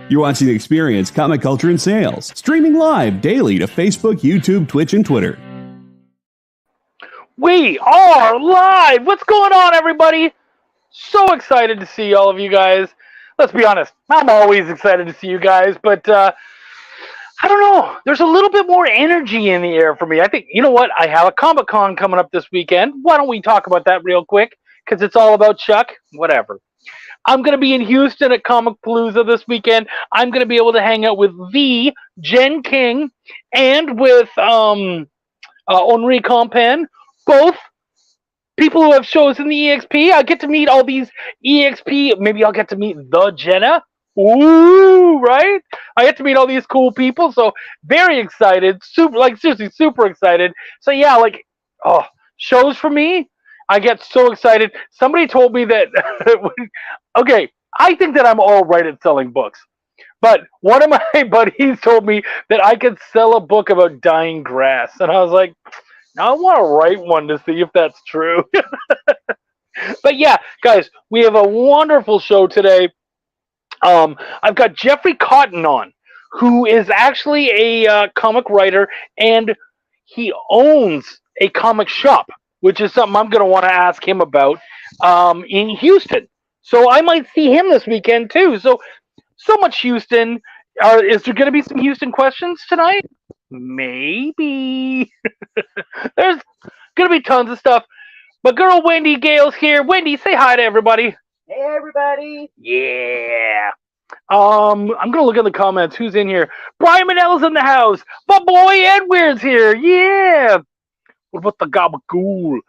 You're watching Experience Comic Culture and Sales, streaming live daily to Facebook, YouTube, Twitch, and Twitter. We are live! What's going on, everybody? So excited to see all of you guys. Let's be honest, I'm always excited to see you guys, but I don't know. There's a little bit more energy in the air for me. I think, you know what? I have a Comic-Con coming up this weekend. Why don't we talk about that real quick? Because it's all about Chuck. Whatever. I'm going to be in Houston at Comic Palooza this weekend. I'm going to be able to hang out with the Jen King and with Henri Compan, both people who have shows in the EXP. I get to meet all these EXP. Maybe I'll get to meet the Jenna. Ooh, right? I get to meet all these cool people. So very excited. Seriously, super excited. So yeah, shows for me. I get so excited. Somebody told me that, okay, I think that I'm all right at selling books. But one of my buddies told me that I could sell a book about dying grass. And I was like, now I want to write one to see if that's true. But yeah, guys, we have a wonderful show today. I've got Jeffrey Cotton on, who is actually a comic writer, and he owns a comic shop, which is something I'm going to want to ask him about in Houston. So I might see him this weekend, too. So much Houston. Is there going to be some Houston questions tonight? Maybe. There's going to be tons of stuff. But girl Wendy Gale's here. Wendy, say hi to everybody. Hey, everybody. Yeah. I'm going to look at the comments. Who's in here? Brian Manel's in the house. My boy Edward's here. Yeah. What about the gabagool?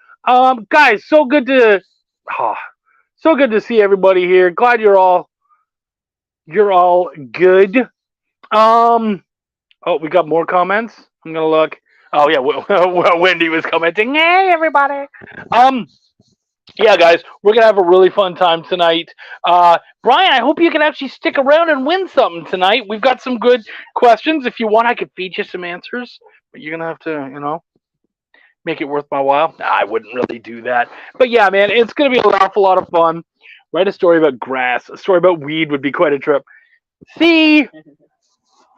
Guys, so good to see everybody here. Glad you're all good. Oh, we got more comments. I'm gonna look. Oh yeah, Wendy was commenting. Hey everybody. Yeah, guys, we're gonna have a really fun time tonight. Brian, I hope you can actually stick around and win something tonight. We've got some good questions. If you want, I could feed you some answers, but you're gonna have to, make it worth my while. Nah, I wouldn't really do that. But yeah, man, it's going to be an awful lot of fun. Write a story about grass. A story about weed would be quite a trip. See,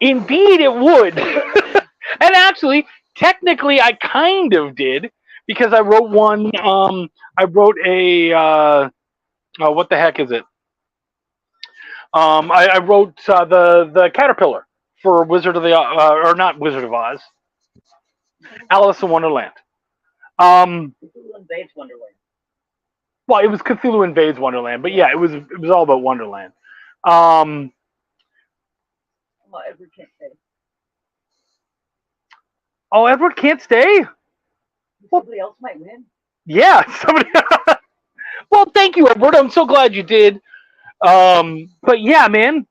indeed it would. And actually, technically, I kind of did, because I wrote one. I wrote a, what the heck is it? I wrote the Caterpillar for Wizard of the, or not Wizard of Oz, Alice in Wonderland. Cthulhu Invades Wonderland. Well, it was Cthulhu Invades Wonderland, but yeah, it was all about Wonderland. Well, Edward can't stay. Oh, Edward can't stay? Somebody else might win. Yeah, somebody. Well, thank you, Edward. I'm so glad you did. But yeah, man.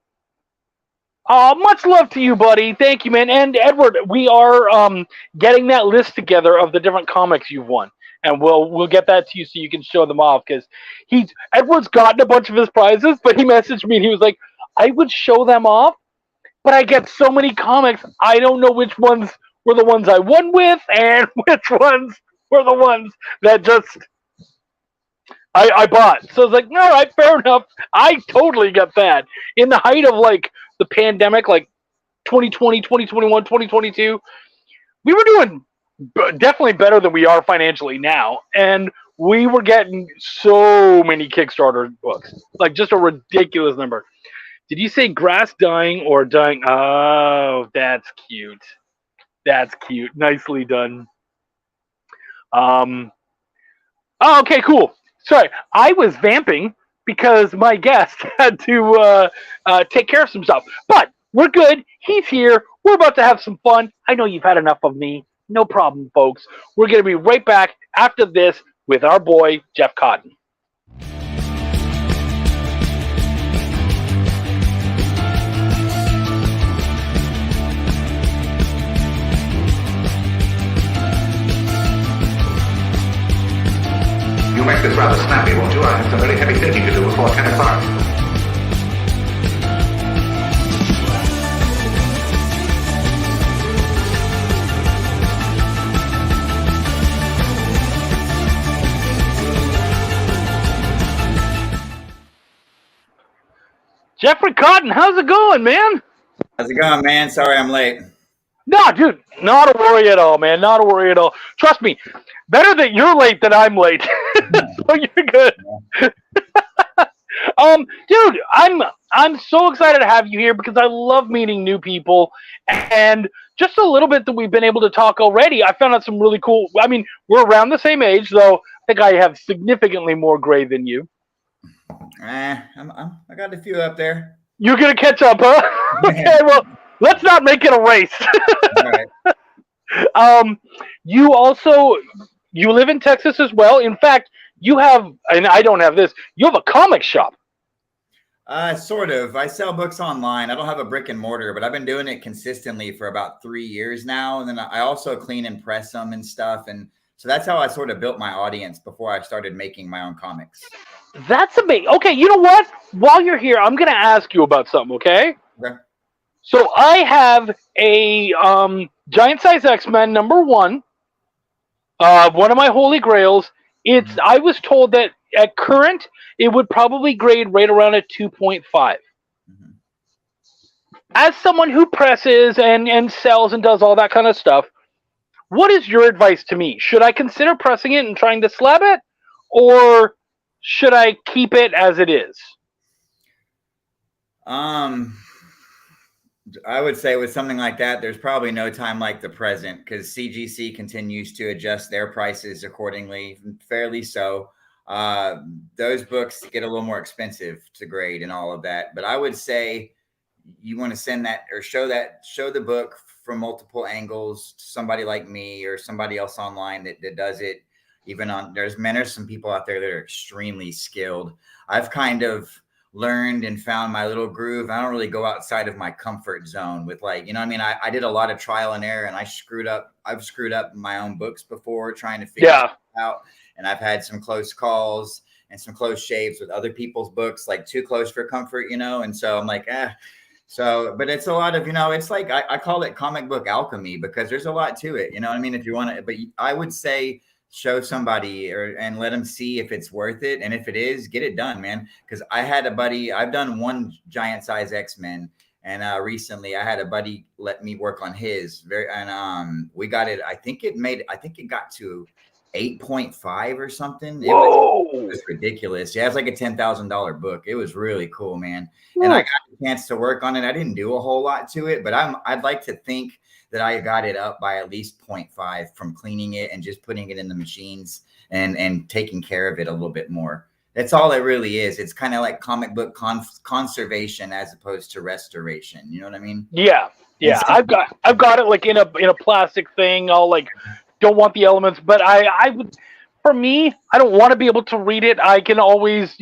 Much love to you, buddy. Thank you, man. And Edward, we are getting that list together of the different comics you've won, and we'll get that to you so you can show them off. Because Edward's gotten a bunch of his prizes, but he messaged me and he was like, "I would show them off, but I get so many comics, I don't know which ones were the ones I won with, and which ones were the ones that just I bought." So I was like, "All right, fair enough." I totally get that. In the height of the pandemic, 2020, 2021, 2022, we were doing definitely better than we are financially now. And we were getting so many Kickstarter books, just a ridiculous number. Did you say grass dying or dying? Oh, that's cute. That's cute. Nicely done. Oh, okay, cool. Sorry, I was vamping because my guest had to take care of some stuff. But we're good. He's here. We're about to have some fun. I know you've had enough of me. No problem, folks. We're going to be right back after this with our boy, Jeff Cotton. You'll make this rather snappy, won't you? I have some very heavy thinking to do before 10 o'clock. Jeffrey Cotton, how's it going, man? How's it going, man? Sorry I'm late. No, dude, not a worry at all, man. Not a worry at all. Trust me, better that you're late than I'm late. So you're good. Dude, I'm so excited to have you here because I love meeting new people, and just a little bit that we've been able to talk already. I found out some really cool. I mean, we're around the same age, though. I think I have significantly more gray than you. I got a few up there. You're gonna catch up, huh? Okay, well, let's not make it a race. All right. You live in Texas as well. In fact, you have, and I don't have this. You have a comic shop. Sort of. I sell books online. I don't have a brick and mortar, but I've been doing it consistently for about 3 years now. And then I also clean and press them and stuff. And so that's how I sort of built my audience before I started making my own comics. That's amazing. Okay, you know what? While you're here, I'm going to ask you about something, okay? Okay. So I have a Giant Size X-Men #1, one of my holy grails. I was told that at current, it would probably grade right around a 2.5. Mm-hmm. As someone who presses and sells and does all that kind of stuff, what is your advice to me? Should I consider pressing it and trying to slab it, or should I keep it as it is? I would say with something like that, there's probably no time like the present because CGC continues to adjust their prices accordingly, fairly so. Those books get a little more expensive to grade and all of that. But I would say you want to send that or show the book from multiple angles to somebody like me or somebody else online that does it. Even there's some people out there that are extremely skilled. I've kind of learned and found my little groove. I don't really go outside of my comfort zone with I did a lot of trial and error and I've screwed up my own books before trying to figure it out. And I've had some close calls and some close shaves with other people's books, like too close for comfort, And so I'm like, but it's a lot of, it's like, I call it comic book alchemy because there's a lot to it. You know what I mean? If you want to, but I would say, show somebody and let them see if it's worth it. And if it is, get it done, man. Because I had a buddy, I've done one Giant Size X-Men. And recently I had a buddy let me work on his we got it. I think it got to 8.5 or something. It was ridiculous. Yeah, it's like a $10,000 book. It was really cool, man. And I got a chance to work on it. I didn't do a whole lot to it, but I'd like to think that I got it up by at least 0.5 from cleaning it and just putting it in the machines and taking care of it a little bit more. That's all it really is. It's kind of like comic book conservation as opposed to restoration. You know what I mean? Yeah. Yeah. I've got it like in a plastic thing. I'll don't want the elements, but I would, for me, I don't want to be able to read it. I can always,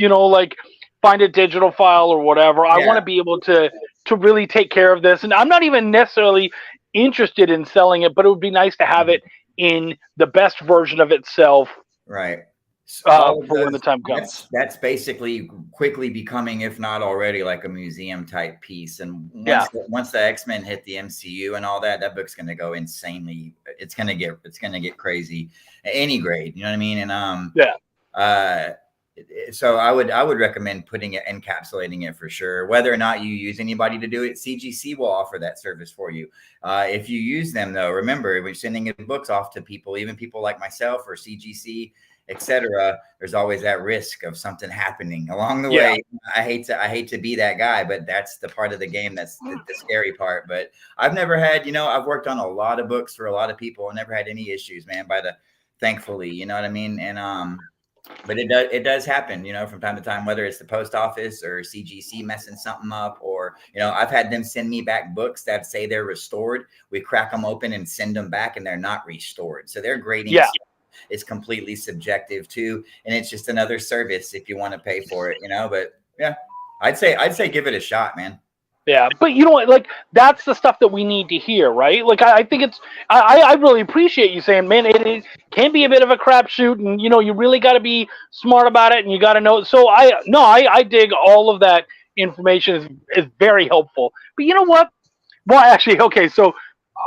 find a digital file or whatever. I want to be able to really take care of this. And I'm not even necessarily interested in selling it, but it would be nice to have it in the best version of itself. Right. For when the time comes. That's basically quickly becoming, if not already, like a museum type piece. And once the X-Men hit the MCU and all that book's going to go insanely. It's going to get crazy at any grade. You know what I mean? And so I would recommend putting it, encapsulating it for sure. Whether or not you use anybody to do it, CGC will offer that service for you. If you use them, though, remember when you're sending your books off to people, even people like myself or CGC, etc., there's always that risk of something happening along the way. I hate to be that guy, but that's the part of the game that's the scary part. But I've never had, I've worked on a lot of books for a lot of people and never had any issues, man. Thankfully, you know what I mean? And but it does happen, from time to time, whether it's the post office or CGC messing something up, or I've had them send me back books that say they're restored. We crack them open and send them back, and they're not restored. So their grading is completely subjective too, and it's just another service if you want to pay for it, But yeah, I'd say give it a shot, man. Yeah, but you know what? That's the stuff that we need to hear, right? I think it's. I really appreciate you saying, man, it can be a bit of a crapshoot, and you really got to be smart about it, and you got to know. So I dig all of that information is very helpful. But you know what? Well, actually, okay. So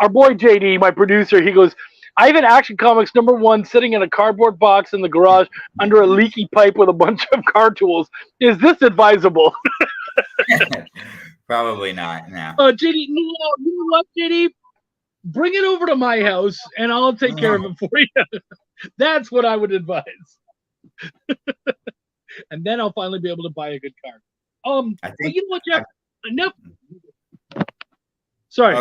our boy JD, my producer, he goes, I have an Action Comics #1 sitting in a cardboard box in the garage under a leaky pipe with a bunch of car tools. Is this advisable? Probably not. No. JD, you know what, JD? Bring it over to my house, and I'll take care of it for you. That's what I would advise. And then I'll finally be able to buy a good car. I but think. you know what, Jeff? Enough. Sorry,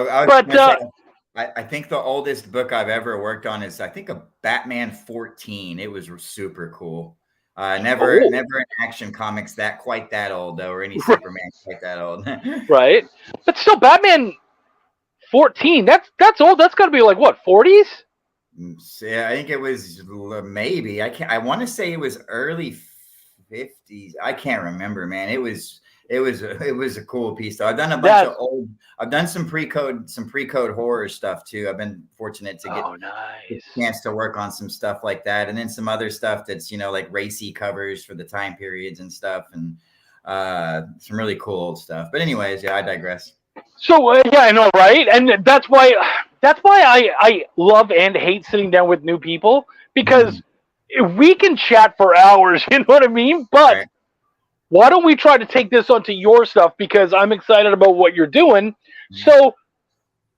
I think the oldest book I've ever worked on is, I think, a Batman 14. It was super cool. Never in action comics quite that old though, or any Superman quite that old. Right, but still, Batman 14. That's old. That's got to be like what, 40s? Yeah, I think it was maybe. I want to say it was early 50s. I can't remember, man. It was a cool piece though. I've done a bunch of old. I've done some pre-code horror stuff too. I've been fortunate to get a chance to work on some stuff like that, and then some other stuff that's like racy covers for the time periods and stuff, and some really cool old stuff. But anyways, yeah, I digress. So yeah, I know, right? And that's why I love and hate sitting down with new people, because we can chat for hours. You know what I mean? But right. Why don't we try to take this onto your stuff, because I'm excited about what you're doing. So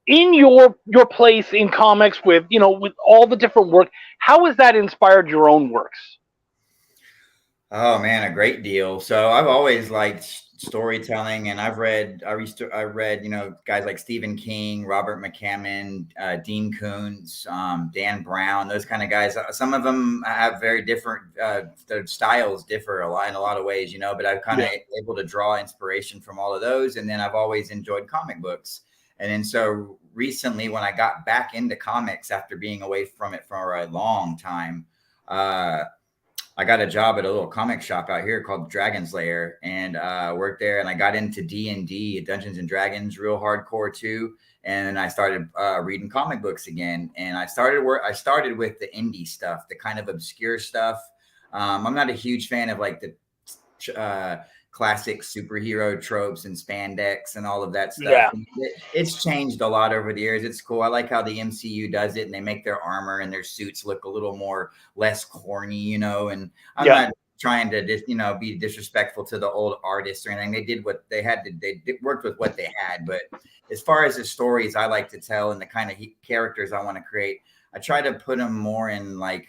in your place in comics with all the different work, how has that inspired your own works? Oh man, a great deal. So I've always liked storytelling, and I've read guys like Stephen King, Robert McCammon, Dean Koontz, Dan Brown, those kind of guys. Some of them have very different, their styles differ in a lot of ways, but I've kind of able to draw inspiration from all of those. And then I've always enjoyed comic books. And then so recently, when I got back into comics after being away from it for a long time, I got a job at a little comic shop out here called Dragon's Lair, and worked there. And I got into D&D, Dungeons and Dragons, real hardcore too. And I started reading comic books again. And I started with the indie stuff, the kind of obscure stuff. I'm not a huge fan of like the classic superhero tropes and spandex and all of that stuff. Yeah. It's changed a lot over the years. It's cool. I like how the MCU does it, and they make their armor and their suits look a little more less corny, and I'm not trying to be disrespectful to the old artists or anything. They did what they had to, worked with what they had. But as far as the stories I like to tell and the kind of characters I want to create, I try to put them more in like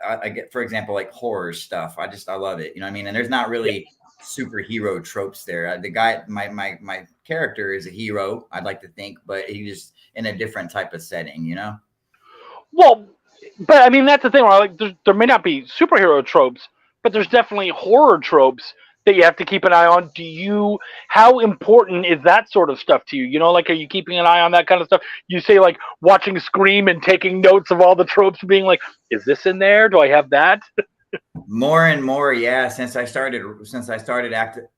I get, for example, like horror stuff. I love it. And there's not really superhero tropes there. The guy, my character is a hero, I'd like to think, but he's just in a different type of setting, Well, but that's the thing, right? Like there may not be superhero tropes, but there's definitely horror tropes that you have to keep an eye on. How important is that sort of stuff to you? Like, are you keeping an eye on that kind of stuff? You say like watching Scream and taking notes of all the tropes, being like, is this in there? Do I have that? More and more, yeah. Since I started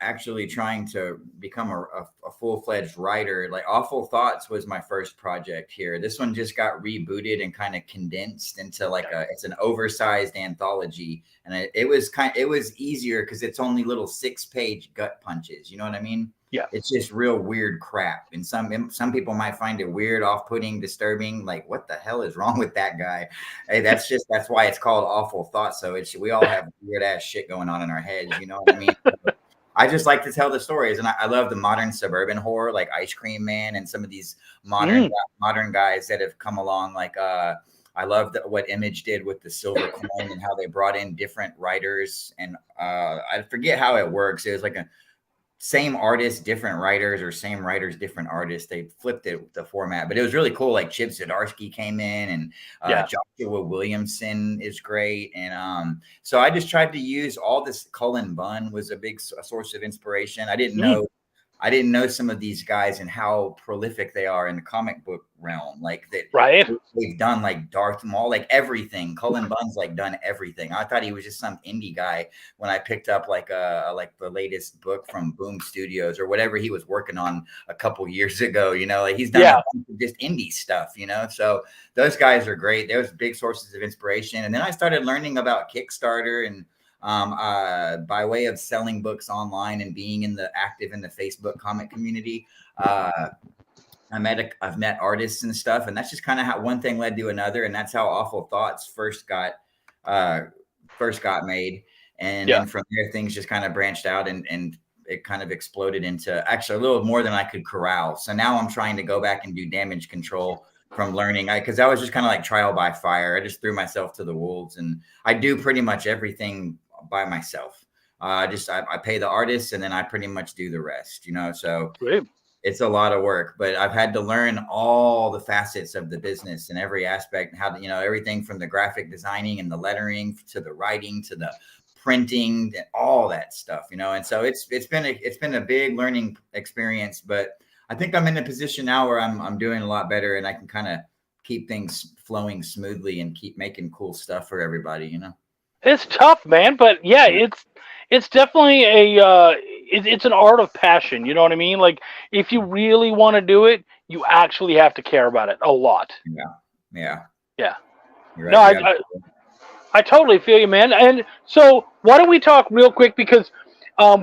actually trying to become a full-fledged writer, like Awful Thoughts was my first project here. This one just got rebooted and kind of condensed into like it's an oversized anthology, and it was easier because it's only little 6-page gut punches. You know what I mean? Yeah. It's just real weird crap. And some people might find it weird, off-putting, disturbing. Like, what the hell is wrong with that guy? Hey, that's why it's called Awful Thoughts. So we all have weird ass shit going on in our heads. You know what I mean? I just like to tell the stories, and I love the modern suburban horror, like Ice Cream Man and some of these modern guys that have come along. Like I love what Image did with the Silver Coin and how they brought in different writers. And I forget how it works. It was like a same artist, different writers, or same writers, different artists. They flipped it with the format, but it was really cool. Like Chip Zdarsky came in, and Joshua Williamson is great. And so I just tried to use all this. Cullen Bunn was a big source of inspiration. I didn't know some of these guys and how prolific they are in the comic book realm. Like that, right? They've done like Darth Maul, like everything. Cullen Bunn's like done everything. I thought he was just some indie guy when I picked up like the latest book from Boom Studios or whatever he was working on a couple years ago. Like he's done a bunch of just indie stuff. So those guys are great. Those big sources of inspiration. And then I started learning about Kickstarter and by way of selling books online and being active in the Facebook comic community. I've met artists and stuff, and that's just kind of how one thing led to another. And that's how Awful Thoughts first got made. And then from there, things just kind of branched out and it kind of exploded into actually a little more than I could corral. So now I'm trying to go back and do damage control from learning, because I was just kind of like trial by fire. I just threw myself to the wolves, and I do pretty much everything by myself. I pay the artists, and then I pretty much do the rest, so Great. it's a lot of work, but I've had to learn all the facets of the business and every aspect, how to, everything from the graphic designing and the lettering to the writing to the printing and all that stuff, and so it's been a big learning experience, but I think I'm in a position now where I'm doing a lot better, and I can kind of keep things flowing smoothly and keep making cool stuff for everybody, It's tough, man, but yeah, it's definitely it's an art of passion. You know what I mean? Like, if you really want to do it, you actually have to care about it a lot. Yeah. You're right. No, I totally feel you, man. And so, why don't we talk real quick, because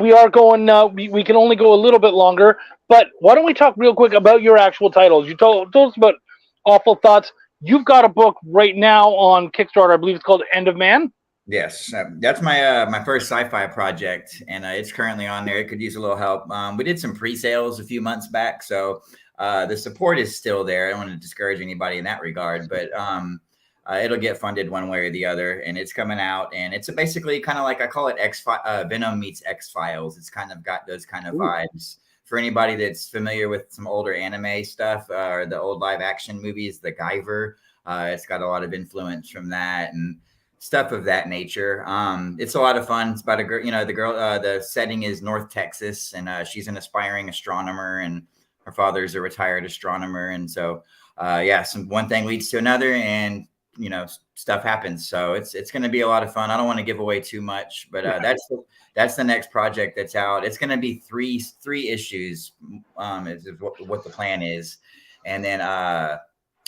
we are going. We can only go a little bit longer, but why don't we talk real quick about your actual titles? You told us about Awful Thoughts. You've got a book right now on Kickstarter. I believe it's called End of Man. Yes, that's my first sci-fi project, and it's currently on there. It could use a little help. We did some pre-sales a few months back, so the support is still there. I don't want to discourage anybody in that regard, but it'll get funded one way or the other, and it's coming out, and it's basically kind of like, I call it Venom meets X-Files. It's kind of got those kind of vibes. For anybody that's familiar with some older anime stuff, or the old live action movies, the Guyver, it's got a lot of influence from that and stuff of that nature. It's a lot of fun. It's about a girl, the setting is North Texas, and she's an aspiring astronomer, and her father's a retired astronomer. And so, one thing leads to another, and stuff happens. So it's going to be a lot of fun. I don't want to give away too much, but that's the next project that's out. It's going to be three issues, is what the plan is. And then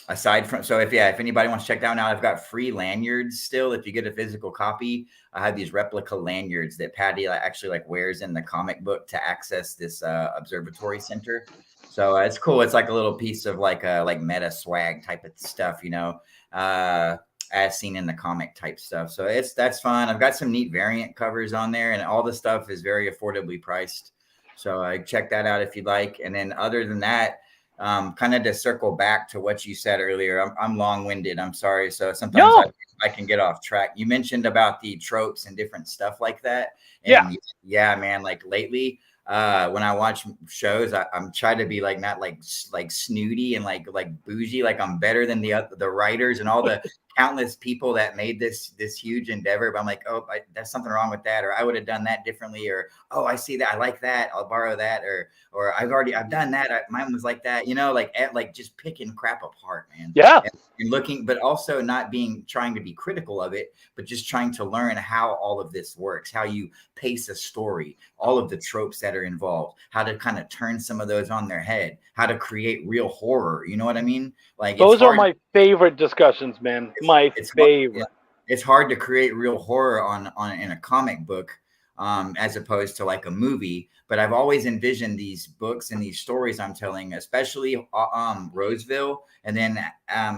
aside from, so if anybody wants to check that out, now I've got free lanyards still. If you get a physical copy, I have these replica lanyards that Patty actually wears in the comic book to access this observatory center. So it's cool. It's like a little piece of like meta swag type of stuff, as seen in the comic type stuff. So that's fun. I've got some neat variant covers on there, and all the stuff is very affordably priced. So check that out if you'd like. And then other than that, kind of to circle back to what you said earlier, I'm long-winded. I'm sorry. So sometimes I can get off track. You mentioned about the tropes and different stuff like that. And yeah, man, like lately, when I watch shows, I'm trying to be not like snooty and like bougie, like I'm better than the writers and all the countless people that made this huge endeavor. But I'm like, oh, there's something wrong with that, or I would have done that differently, or oh, I see that, I like that, I'll borrow that, or I've done that, mine was like that, like just picking crap apart, man. Yeah. And looking, but also not trying to be critical of it, but just trying to learn how all of this works, how you pace a story, all of the tropes that are involved, how to kind of turn some of those on their head, how to create real horror. You know what I mean? Like, those are my favorite discussions, man. It's favorite. Yeah. It's hard to create real horror in a comic book, as opposed to like a movie. But I've always envisioned these books and these stories I'm telling, especially Roseville, and then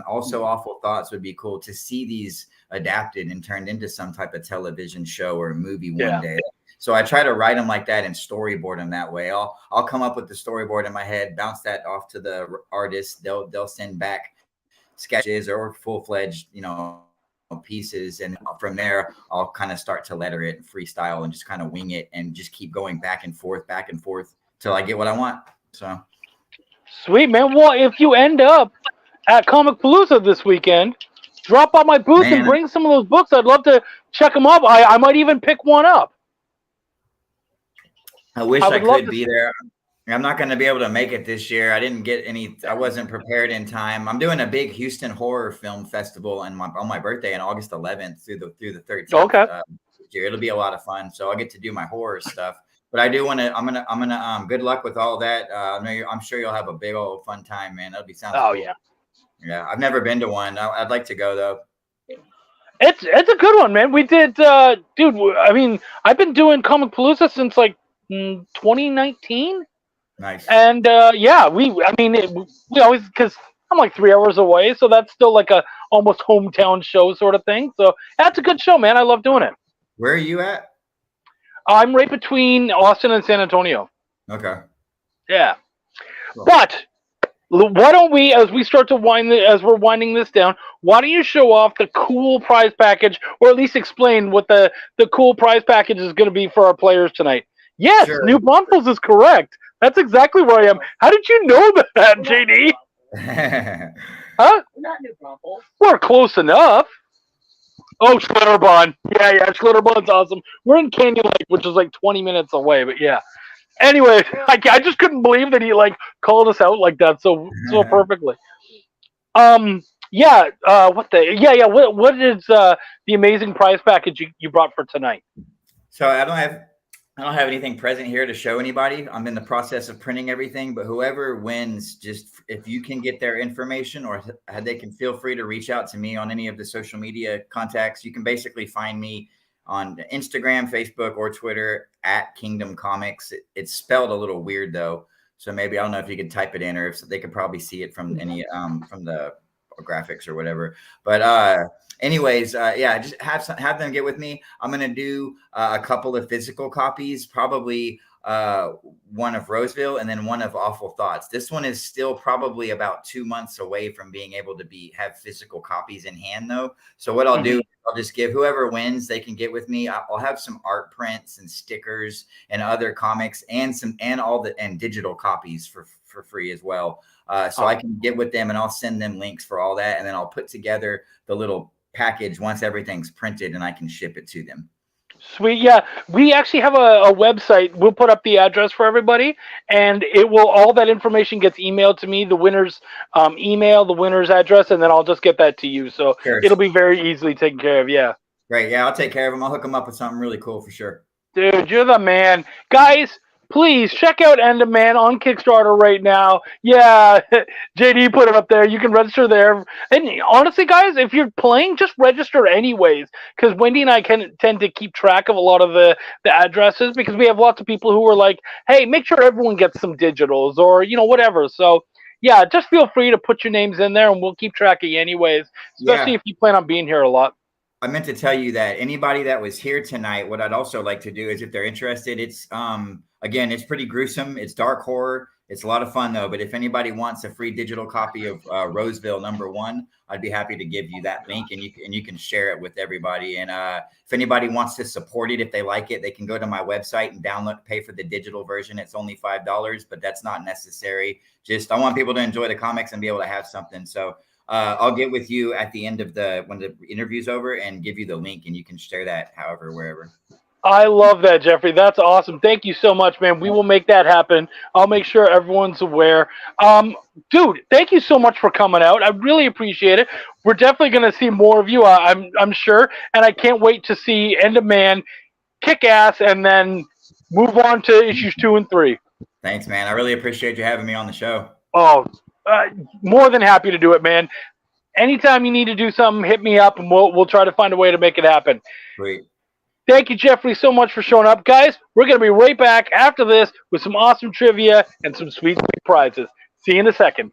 also Awful Thoughts would be cool to see these adapted and turned into some type of television show or movie one day. So I try to write them like that and storyboard them that way. I'll come up with the storyboard in my head, bounce that off to the artist. They'll send back sketches or full-fledged, pieces, and from there I'll kind of start to letter it and freestyle and just kind of wing it and just keep going back and forth till I get what I want. So sweet, man. Well, if you end up at Comic Palooza this weekend, drop by my booth and bring some of those books. I'd love to check them up. I might even pick one up. I wish I could be there. I'm not going to be able to make it this year. I wasn't prepared in time. I'm doing a big Houston Horror Film Festival on my birthday on August 11th through the 13th. Okay. It'll be a lot of fun. So I'll get to do my horror stuff. But I do want to. I'm gonna. Good luck with all that. I'm sure you'll have a big old fun time, man. That'll be sounds. Oh cool. yeah. Yeah, I've never been to one. I'd like to go though. It's a good one, man. We did, dude. I mean, I've been doing Comic Palooza since like 2019. Nice. And we always, because I'm like 3 hours away, so that's still like a almost hometown show sort of thing. So that's a good show, man. I love doing it. Where are you at? I'm right between Austin and San Antonio. Okay. Yeah. Cool. But why don't we, as we start to as we're winding this down, why don't you show off the cool prize package, or at least explain what the cool prize package is going to be for our players tonight? Yes, Sure. New Braunfels is correct. That's exactly where I am. How did you know that, JD? Huh? We're not New Braunfels. We're close enough. Oh, Schlitterbahn. Yeah, Schlitterbahn's awesome. We're in Canyon Lake, which is like 20 minutes away, but yeah. Anyway, I just couldn't believe that he like called us out like that so perfectly. What is the amazing prize package you brought for tonight? So I don't have anything present here to show anybody. I'm in the process of printing everything, but whoever wins, just if you can get their information, or they can feel free to reach out to me on any of the social media contacts. You can basically find me on Instagram, Facebook, or Twitter at Kingdom Comics. It's spelled a little weird though, so maybe I don't know if you could type it in, or if they could probably see it from any from the graphics or whatever. But anyways, just have them get with me. I'm gonna do a couple of physical copies, probably one of Roseville and then one of Awful Thoughts. This one is still probably about 2 months away from being able to have physical copies in hand though. So what I'll do, I'll just give whoever wins, they can get with me. I'll have some art prints and stickers and other comics and digital copies for free as well. So I can get with them and I'll send them links for all that. And then I'll put together the little package once everything's printed and I can ship it to them. Sweet. Yeah, we actually have a website. We'll put up the address for everybody, and all that information gets emailed to me, the winner's email, the winner's address, and then I'll just get that to you. So Sure. It'll be very easily taken care of. Yeah. Great. Yeah, I'll take care of them. I'll hook them up with something really cool for sure. Dude, you're the man. Guys, please check out End of Man on Kickstarter right now. Yeah, JD put it up there. You can register there. And honestly, guys, if you're playing, just register anyways, because Wendy and I tend to keep track of a lot of the addresses, because we have lots of people who are like, hey, make sure everyone gets some digitals or, whatever. So, yeah, just feel free to put your names in there and we'll keep track of you anyways, especially if you plan on being here a lot. I meant to tell you that anybody that was here tonight, what I'd also like to do is, if they're interested, it's again, it's pretty gruesome. It's dark horror. It's a lot of fun though. But if anybody wants a free digital copy of Roseville #1, I'd be happy to give you that link, and you can share it with everybody. And if anybody wants to support it, if they like it, they can go to my website and pay for the digital version. It's only $5, but that's not necessary. Just I want people to enjoy the comics and be able to have something. So I'll get with you at the end of when the interview's over and give you the link, and you can share that wherever. I love that, Jeffrey. That's awesome. Thank you so much, man. We will make that happen. I'll make sure everyone's aware. Dude, thank you so much for coming out. I really appreciate it. We're definitely going to see more of you, I'm sure, and I can't wait to see End of Man kick ass and then move on to issues 2 and 3. Thanks, man. I really appreciate you having me on the show. Oh, more than happy to do it, man. Anytime you need to do something, hit me up, and we'll try to find a way to make it happen. Great. Thank you, Jeffrey, so much for showing up. Guys, we're going to be right back after this with some awesome trivia and some sweet prizes. See you in a second.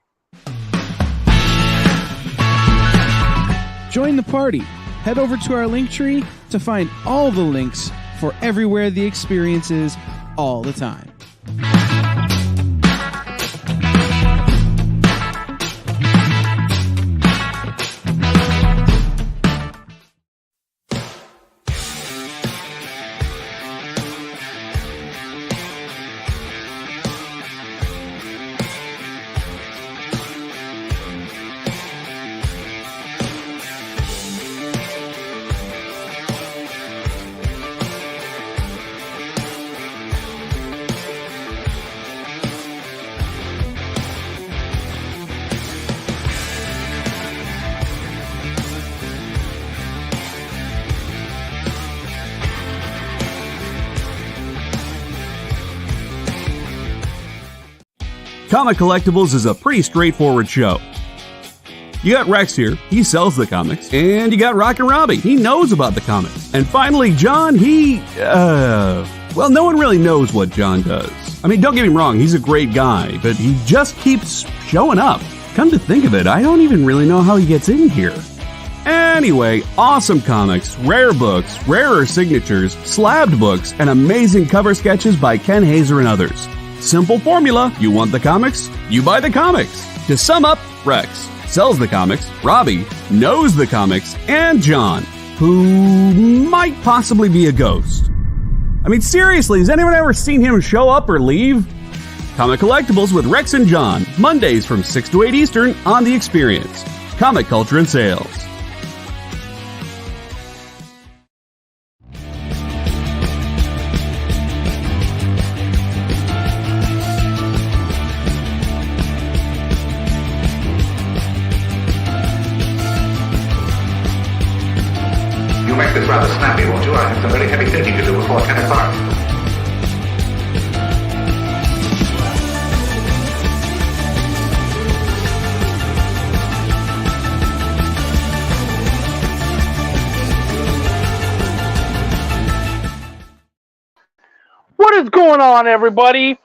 Join the party. Head over to our link tree to find all the links for everywhere the experience is all the time. Comic Collectibles is a pretty straightforward show. You got Rex here, he sells the comics, and you got Rockin' Robbie, he knows about the comics. And finally, John, well, no one really knows what John does. I mean, don't get me wrong, he's a great guy, but he just keeps showing up. Come to think of it, I don't even really know how he gets in here. Anyway, awesome comics, rare books, rarer signatures, slabbed books, and amazing cover sketches by Ken Hazer and others. Simple formula: you want the comics, you buy the comics. To sum up, Rex sells the comics, Robbie knows the comics, and John, who might possibly be a ghost. I mean, seriously, has anyone ever seen him show up or leave? Comic Collectibles with Rex and John, Mondays from 6 to 8 Eastern on The Experience. Comic Culture and Sales. You make this rather snappy, won't you? I have some very heavy thinking to do before 10 o'clock. What is going on, everybody?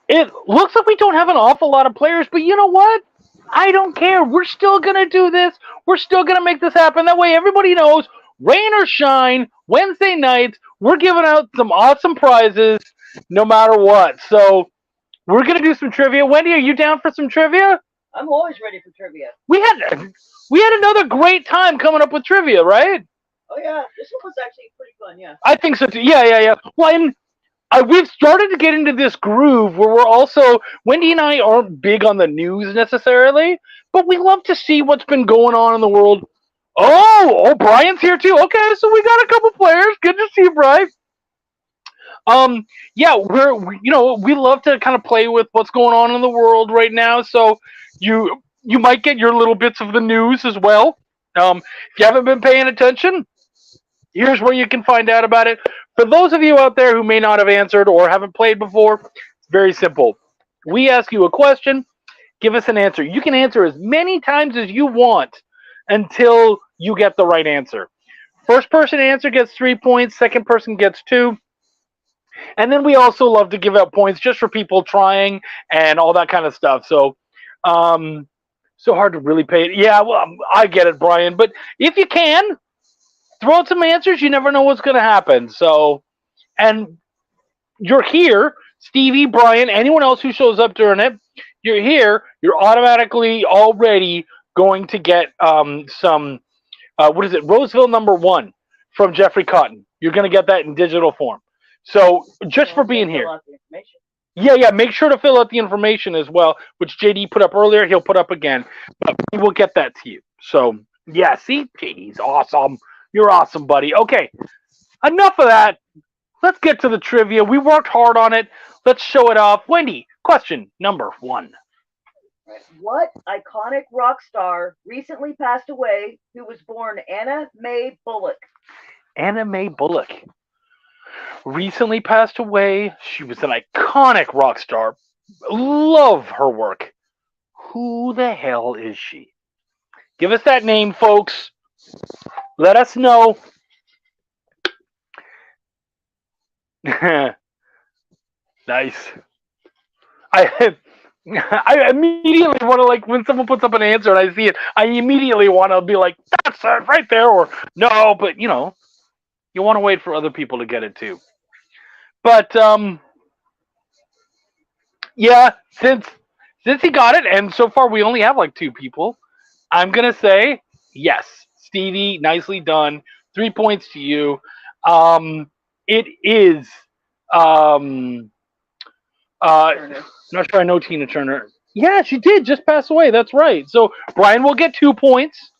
It looks like we don't have an awful lot of players, but you know what? I don't care. We're still going to do this. We're still going to make this happen. That way everybody knows, rain or shine, Wednesday nights, we're giving out some awesome prizes no matter what. So we're going to do some trivia. Wendy, are you down for some trivia? I'm always ready for trivia. We had another great time coming up with trivia, right? Oh, yeah. This one was actually pretty fun, yeah. I think so, too. Yeah. Well, and we've started to get into this groove where we're also, Wendy and I aren't big on the news necessarily, but we love to see what's been going on in the world. Oh, Brian's here too. Okay, so we got a couple players. Good to see you, Brian. Yeah, we love to kind of play with what's going on in the world right now. So you might get your little bits of the news as well. If you haven't been paying attention, here's where you can find out about it. For those of you out there who may not have answered or haven't played before, it's very simple. We ask you a question, give us an answer. You can answer as many times as you want until you get the right answer. First person to answer gets 3 points, second person gets 2. And then we also love to give out points just for people trying and all that kind of stuff. So, so hard to really pay it. Yeah, well, I get it, Brian. But if you can, throw out some answers. You never know what's going to happen. So, and you're here, Stevie, Brian, anyone else who shows up during it, you're here, you're automatically already going to get some, Roseville #1 from Jeffrey Cotton. You're going to get that in digital form. So just for being here. Yeah, make sure to fill out the information as well, which JD put up earlier, he'll put up again. But we will get that to you. So, yeah, see, JD's awesome. You're awesome, buddy. Okay, enough of that. Let's get to the trivia. We worked hard on it. Let's show it off. Wendy, question number 1. What iconic rock star recently passed away who was born Anna Mae Bullock? Anna Mae Bullock recently passed away. She was an iconic rock star. Love her work. Who the hell is she? Give us that name, folks. Let us know. Nice. I immediately want to, like, when someone puts up an answer and I see it, I immediately want to be like, that's it right there, or no, but you know, you want to wait for other people to get it too. But yeah, since he got it, and so far we only have like 2 people, I'm gonna say yes, Stevie, nicely done. 3 points to you. It is not sure I know Tina Turner. Yeah, she did just pass away. That's right. So Brian will get 2 points.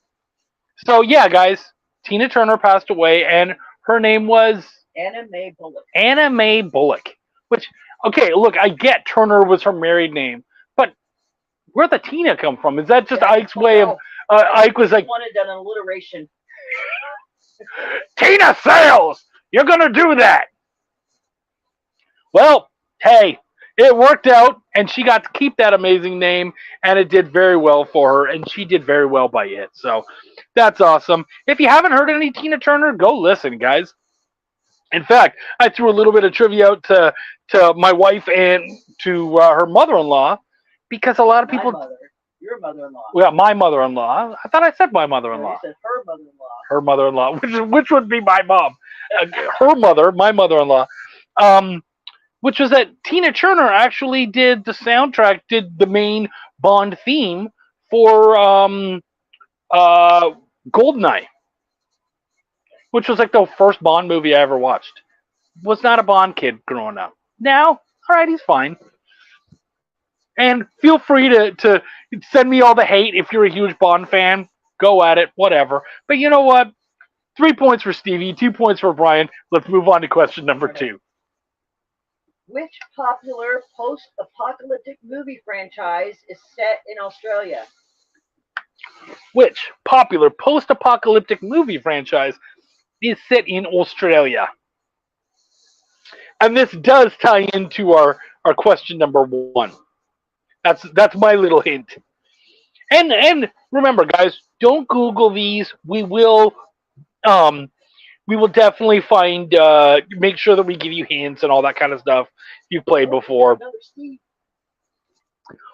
So yeah, guys, Tina Turner passed away, and her name was Anna Mae Bullock. Anna Mae Bullock. Which, okay, look, I get Turner was her married name, but where'd the Tina come from? Is that just Ike's way of? Ike was like, wanted an alliteration. Tina Sales, you're gonna do that. Well, hey. It worked out, and she got to keep that amazing name, and it did very well for her, and she did very well by it. So that's awesome. If you haven't heard any Tina Turner, go listen, guys. In fact, I threw a little bit of trivia out to my wife and to her mother-in-law, because a lot of people... Your mother-in-law. We got my mother-in-law. I thought I said my No, mother-in-law. you said her mother-in-law. Her mother-in-law, which would be my mom. Her mother, my mother-in-law. Which was that Tina Turner actually did the soundtrack, did the main Bond theme for Goldeneye, which was like the first Bond movie I ever watched. Was not a Bond kid growing up. Now, all right, he's fine. And feel free to send me all the hate if you're a huge Bond fan. Go at it, whatever. But you know what? 3 points for Stevie, 2 points for Brian. Let's move on to question number 2. Which popular post-apocalyptic movie franchise is set in Australia? Which popular post-apocalyptic movie franchise is set in Australia? And this does tie into our question number 1. That's my little hint. And remember, guys, don't Google these. We will definitely find make sure that we give you hints and all that kind of stuff you've played before. Another Steve.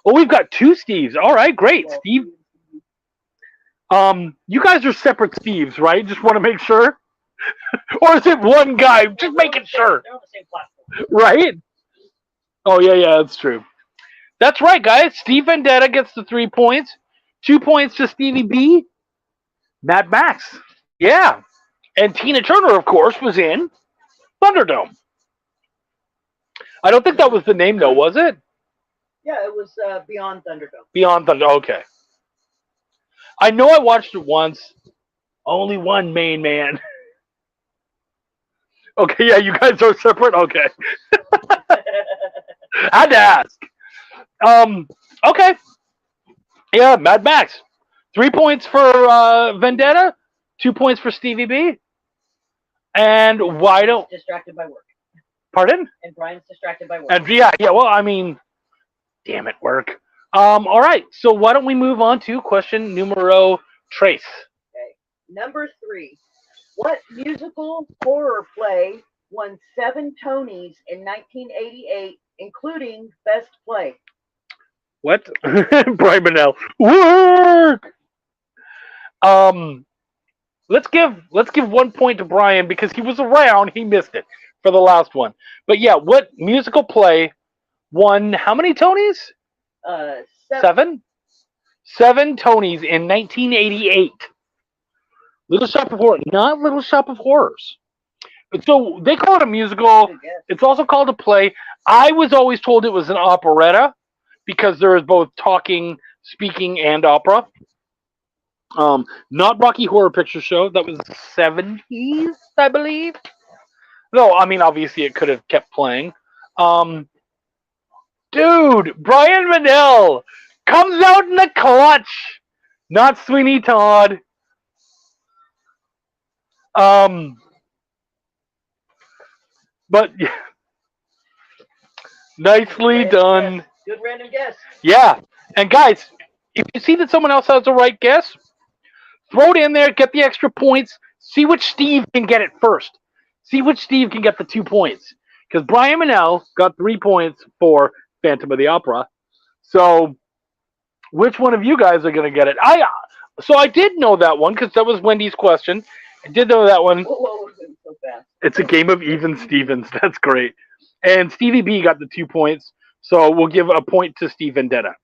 Oh, we've got 2 Steves. All right, great, Steve. You guys are separate Steves, right? Just want to make sure. Or is it one guy? Just making sure. They're on the same platform. Right? Oh, yeah, that's true. That's right, guys. Steve Vendetta gets the 3 points. 2 points to Stevie B. Mad Max. Yeah. And Tina Turner, of course, was in Thunderdome. I don't think that was the name, though, was it? Yeah, it was Beyond Thunderdome. Beyond Thunder. Okay. I know I watched it once. Only one main man. Okay, yeah, you guys are separate? Okay. Had to ask. Okay. Yeah, Mad Max. 3 points for Vendetta, 2 points for Stevie B. And why don't... Distracted by work. Pardon? And Brian's distracted by work. And yeah, well, I mean, damn it, work. All right, so why don't we move on to question numero tres? Okay. Number 3. What musical horror play won 7 Tonys in 1988, including Best Play? What? Brian Manel. Work! Let's give 1 point to Brian because he was around. He missed it for the last one. But yeah, what musical play won how many Tonys? 7. 7 Tonys in 1988. Little Shop of Horrors, not Little Shop of Horrors. So they call it a musical. It's also called a play. I was always told it was an operetta because there is both talking, speaking, and opera. Not Rocky Horror Picture Show. That was the 70s, I believe. No, I mean, obviously it could have kept playing. Dude, Brian Manel comes out in the clutch. Not Sweeney Todd. But yeah. Nicely done. Good random guess. Yeah. And guys, if you see that someone else has the right guess, throw it in there, get the extra points, see which Steve can get it first. See which Steve can get the 2 points. Because Brian Manel got 3 points for Phantom of the Opera. So, which one of you guys are going to get it? So I did know that one because that was Wendy's question. I did know that one. Whoa, so fast. It's a game of even Stevens. That's great. And Stevie B got the 2 points. So we'll give a point to Steve Vendetta.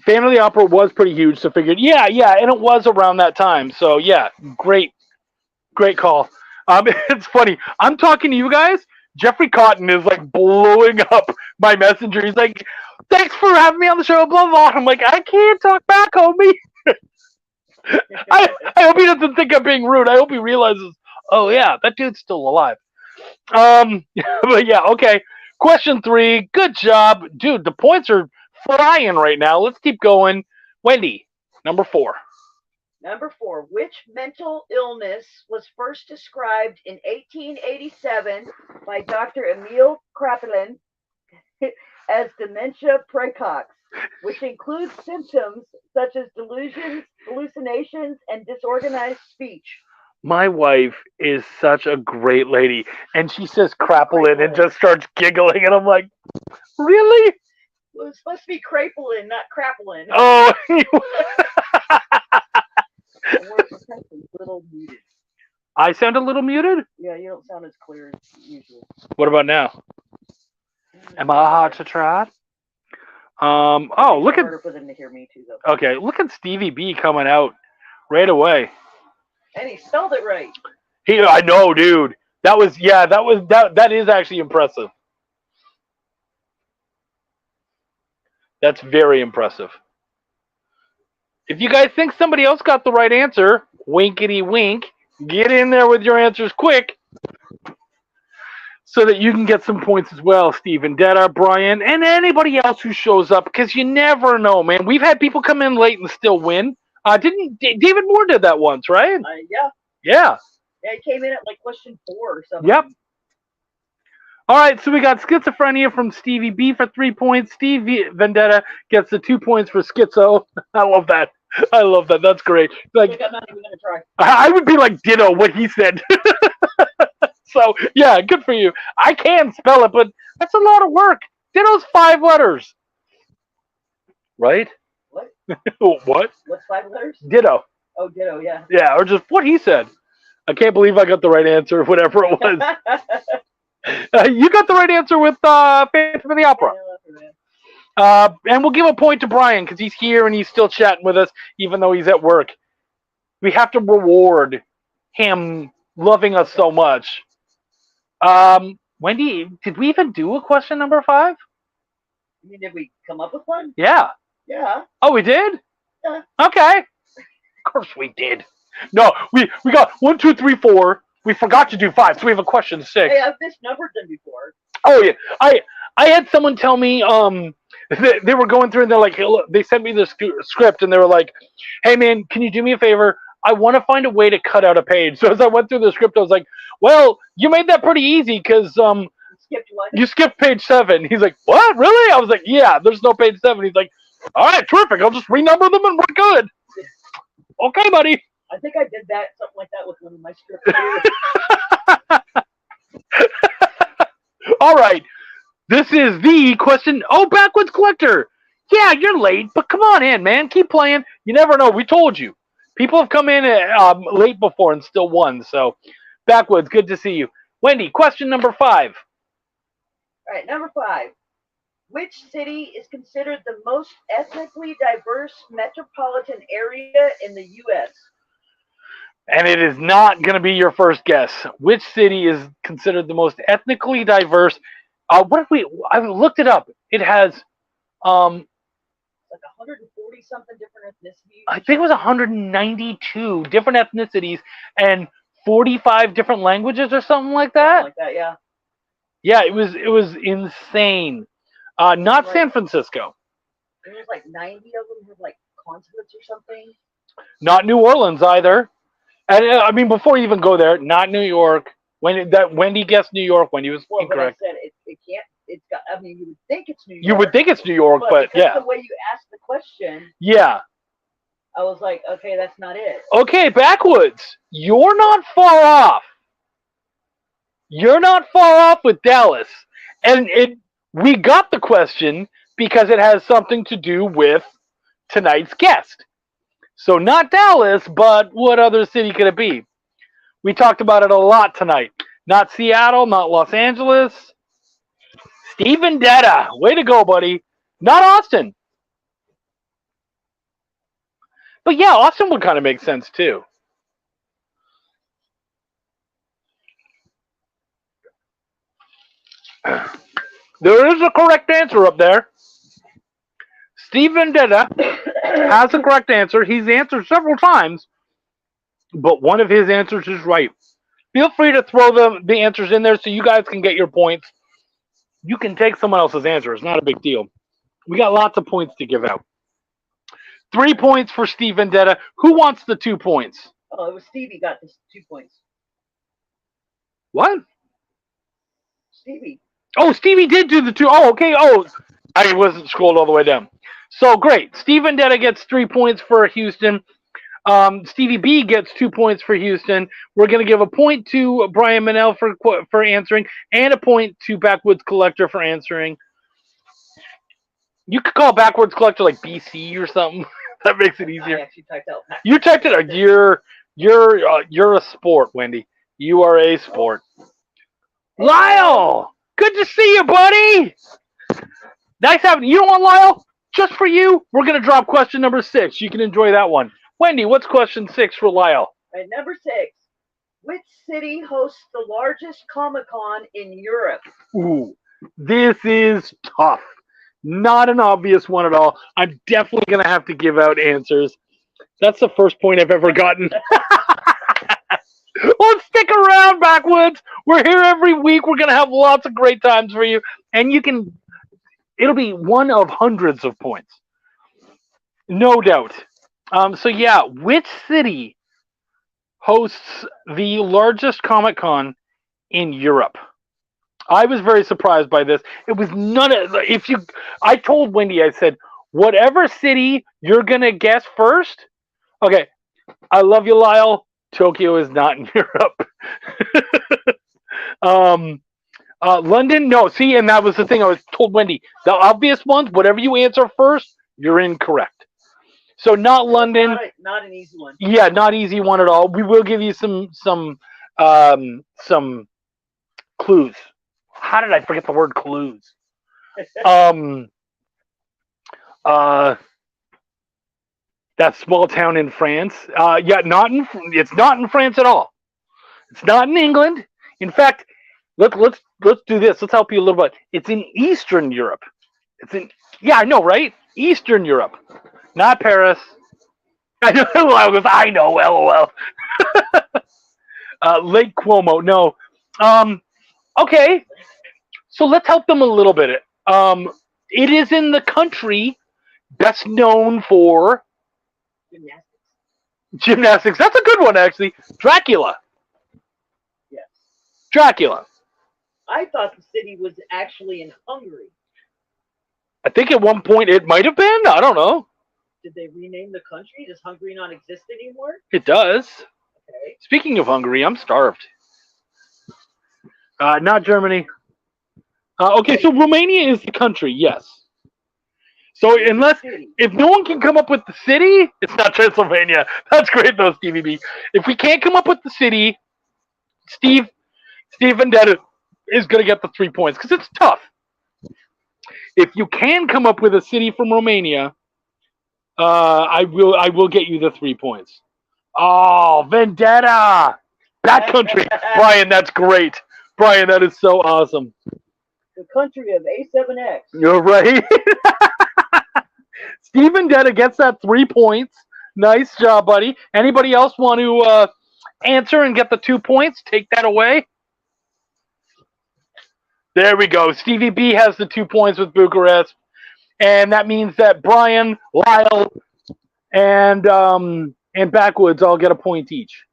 Phantom of the Opera was pretty huge, so figured, yeah, and it was around that time. So, yeah, great call. It's funny. I'm talking to you guys. Jeffrey Cotton is, like, blowing up my messenger. He's like, thanks for having me on the show, blah, blah. I'm like, I can't talk back, homie. I hope he doesn't think I'm being rude. I hope he realizes, oh, yeah, that dude's still alive. But, yeah, okay. Question 3. Good job. Dude, the points are flying right now. Let's keep going. Wendy, number 4. Number 4. Which mental illness was first described in 1887 by Dr. Emile Kraepelin as dementia praecox, which includes symptoms such as delusions, hallucinations, and disorganized speech? My wife is such a great lady, and she says Kraepelin and just starts giggling, and I'm like, really? Well, it's supposed to be crapulin, not craplin. Oh, The word professional is a little muted. I sound a little muted? Yeah, you don't sound as clear as usual. What about now? Am I hard to trot? Oh, look It's at harder for them to hear me too, though. okay. Look at Stevie B coming out right away. And he spelled it right. I know, dude. That is actually impressive. That's very impressive. If you guys think somebody else got the right answer, winkety wink, get in there with your answers quick so that you can get some points as well, Stephen, Detta, Brian, and anybody else who shows up, because you never know, man. We've had people come in late and still win. David Moore did that once, right? Yeah. Yeah. Yeah, he came in at like question 4 or something. Yep. All right, so we got schizophrenia from Stevie B for 3 points. Stevie Vendetta gets the 2 points for schizo. I love that. I love that. That's great. Like, I'm not even gonna try. I would be like ditto what he said. So yeah, good for you. I can spell it, but that's a lot of work. Ditto's 5 letters, right? What? What? What's 5 letters? Ditto. Oh, ditto, yeah. Yeah, or just what he said. I can't believe I got the right answer, whatever it was. You got the right answer with Phantom of the Opera. And we'll give a point to Brian because he's here and he's still chatting with us, even though he's at work. We have to reward him loving us so much. Wendy, did we even do a question number 5? I mean, did we come up with one? Yeah. Yeah. Oh, we did? Yeah. Okay. Of course we did. No, we got 1, 2, 3, 4. We forgot to do 5, so we have a question 6. Hey, I've misnumbered them before. Oh yeah, I had someone tell me they were going through and they're like, hey, look, they sent me the script and they were like, hey man, can you do me a favor? I want to find a way to cut out a page. So as I went through the script, I was like, well, you made that pretty easy because Skipped one. you skipped page 7. He's like, what? Really? I was like, yeah, there's no page 7. He's like, all right, terrific. I'll just renumber them and we're good. Okay, buddy. I think I did that, something like that with one of my scripts. All right. This is the question. Oh, Backwoods Collector. Yeah, you're late, but come on in, man. Keep playing. You never know. We told you. People have come in late before and still won. So, Backwoods, good to see you. Wendy, question number 5. All right, number 5. Which city is considered the most ethnically diverse metropolitan area in the U.S.? And it is not going to be your first guess. Which city is considered the most ethnically diverse? I looked it up. It has Like 140 something different ethnicities. I think it was 192 different ethnicities and 45 different languages or something like that. Something like that, yeah. Yeah, it was insane. Not Right. San Francisco. There was like 90 of them have like consulates or something. Not New Orleans either. And I mean, before you even go there, not New York. Wendy guessed New York. Wendy was Well, incorrect. but I said it can't. It's got. I mean, you would think it's New York. You would think it's New York, but because yeah, the way you asked the question, yeah. I was like, okay, that's not it. Okay, Backwoods, you're not far off. You're not far off with Dallas, and we got the question because it has something to do with tonight's guest. So not Dallas, but what other city could it be? We talked about it a lot tonight. Not Seattle, not Los Angeles. Stephen Detta. Way to go, buddy. Not Austin. But yeah, Austin would kind of make sense too. There is a correct answer up there. Stephen Detta has a correct answer. He's answered several times, but one of his answers is right. Feel free to throw the answers in there so you guys can get your points. You can take someone else's answer. It's not a big deal. We got lots of points to give out. 3 points for Stephen Detta. Who wants the 2 points? Oh, it was Stevie got this 2 points. What? Stevie. Oh, Stevie did do the 2. Oh, okay. Oh, I wasn't scrolled all the way down. So great. Stephen Detta gets 3 points for Houston. Stevie B gets 2 points for Houston. We're going to give a point to Brian Manel for answering, and a point to Backwoods Collector for answering. You could call backwards collector like BC or something. That makes it I easier. actually typed out. You typed it out. You're a sport, Wendy. You are a sport. Lyle, good to see you, buddy. Nice having you. You know what, Lyle? Just for you, we're gonna drop question number 6. You can enjoy that one. Wendy, what's question 6 for Lyle? Right, number 6. Which city hosts the largest Comic-Con in Europe? Ooh, this is tough. Not an obvious one at all. I'm definitely going to have to give out answers. That's the first point I've ever gotten. Well, stick around, Backwoods. We're here every week. We're going to have lots of great times for you. And it'll be one of hundreds of points. No doubt. So, yeah, which city hosts the largest Comic-Con in Europe? I was very surprised by this. It was none of I told Wendy, I said, whatever city you're gonna guess first. Okay, I love you, Lyle. Tokyo is not in Europe. London, no. See, and that was the thing I was told Wendy. The obvious ones, whatever you answer first, you're incorrect. So not London. Not an easy one. Yeah, not easy one at all. We will give you some clues. How did I forget the word clues? That small town in France. Yeah, it's not in France at all. It's not in England. In fact, let's do this. Let's help you a little bit. It's in Eastern Europe. I know, right? Eastern Europe, not Paris. I know, LOL. Lake Como. No. Okay. So let's help them a little bit. It is in the country best known for gymnastics. That's a good one, actually. Dracula. Yes. Dracula. I thought the city was actually in Hungary. I think at one point it might have been. I don't know. Did they rename the country? Does Hungary not exist anymore? It does. Okay. Speaking of Hungary, I'm starved. Not Germany. Okay, so Romania is the country, yes. So if no one can come up with the city, it's not Transylvania. That's great though, Stevie B. If we can't come up with the city, Steve Vendetta is going to get the 3 points because it's tough. If you can come up with a city from Romania, I will get you the 3 points. Oh, Vendetta! That country. Brian, that's great. Brian, that is so awesome. The country of A7X. You're right. Steve Vendetta gets that 3 points. Nice job, buddy. Anybody else want to answer and get the 2 points? Take that away. There we go. Stevie B has the 2 points with Bucharest. And that means that Brian, Lyle, and Backwoods all get a point each.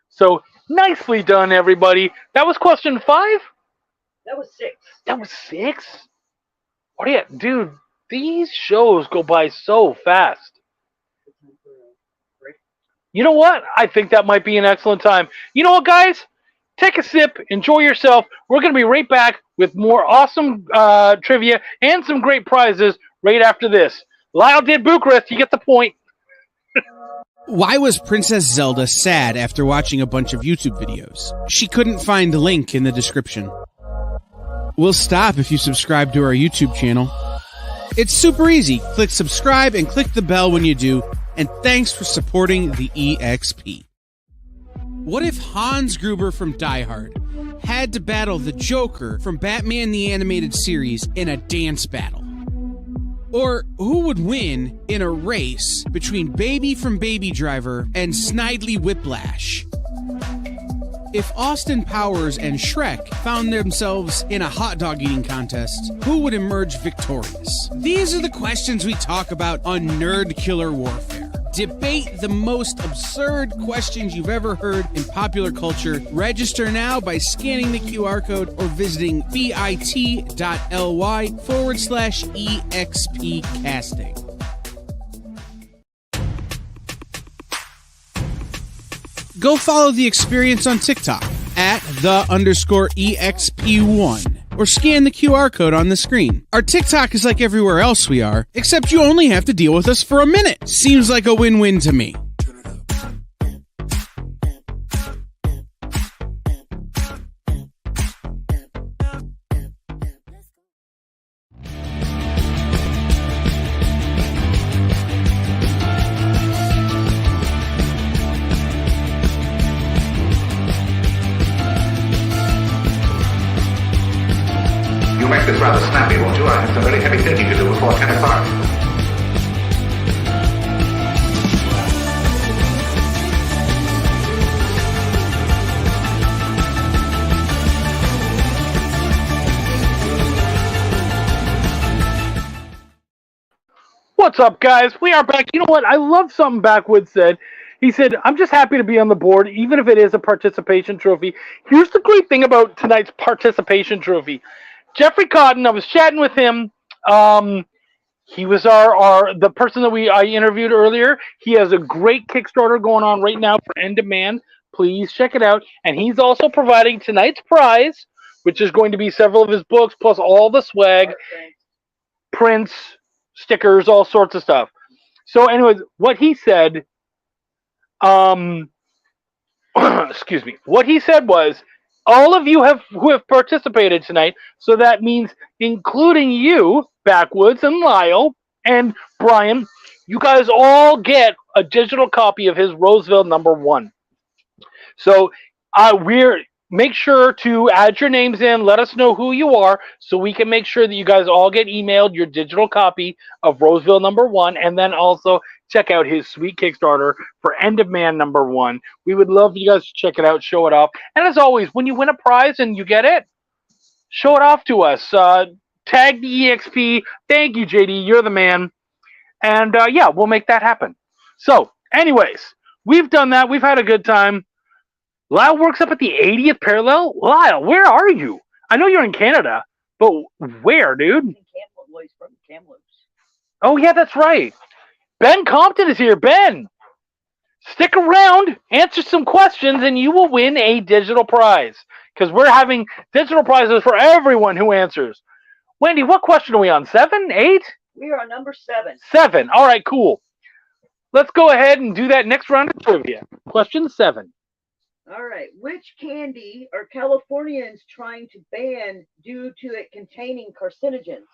So nicely done, everybody. That was question 5? That was 6. That was 6? What do you, dude? These shows go by so fast. You know what? I think that might be an excellent time. You know what, guys? Take a sip, enjoy yourself. We're going to be right back with more awesome trivia and some great prizes right after this. Lyle did Bucharest. You get the point. Why was Princess Zelda sad after watching a bunch of YouTube videos? She couldn't find a link in the description. We'll stop if you subscribe to our YouTube channel. It's super easy. Click subscribe and click the bell when you do. And thanks for supporting the EXP. What if Hans Gruber from Die Hard had to battle the Joker from Batman the Animated Series in a dance battle? Or who would win in a race between Baby from Baby Driver and Snidely Whiplash? If Austin Powers and Shrek found themselves in a hot dog eating contest, who would emerge victorious? These are the questions we talk about on Nerd Killer Warfare. Debate the most absurd questions you've ever heard in popular culture. Register now by scanning the QR code or visiting bit.ly/EXP casting. Go follow the experience on TikTok at @the_EXP1. or scan the QR code on the screen. Our TikTok is like everywhere else we are, except you only have to deal with us for a minute. Seems like a win-win to me. You make this rather snappy, won't you? I have some very heavy thinking to do before 10 o'clock. What's up, guys? We are back. You know what? I love something Backwoods said. He said, I'm just happy to be on the board, even if it is a participation trophy. Here's the great thing about tonight's participation trophy. Jeffrey Cotton, I was chatting with him. He was the person that I interviewed earlier. He has a great Kickstarter going on right now for End Demand. Please check it out. And he's also providing tonight's prize, which is going to be several of his books, plus all the swag, prints, stickers, all sorts of stuff. So anyways, what he said, excuse me, what he said was, all of you who have participated tonight, so that means including you, Backwoods and Lyle and Brian, you guys all get a digital copy of his Roseville #1. So make sure to add your names in, let us know who you are, so we can make sure that you guys all get emailed your digital copy of Roseville #1, and then also check out his sweet Kickstarter for End of Man #1. We would love you guys to check it out, show it off. And as always, when you win a prize and you get it, show it off to us. Tag the EXP. Thank you, JD. You're the man. And yeah, we'll make that happen. So, anyways, we've done that. We've had a good time. Lyle works up at the 80th parallel. Lyle, where are you? I know you're in Canada, but where, dude? In Kamloops, from Kamloops. Oh, yeah, that's right. Ben Compton is here. Ben, stick around, answer some questions, and you will win a digital prize. Because we're having digital prizes for everyone who answers. Wendy, what question are we on? 7, 8? We are on number 7. 7. All right, cool. Let's go ahead and do that next round of trivia. Question 7. All right. Which candy are Californians trying to ban due to it containing carcinogens?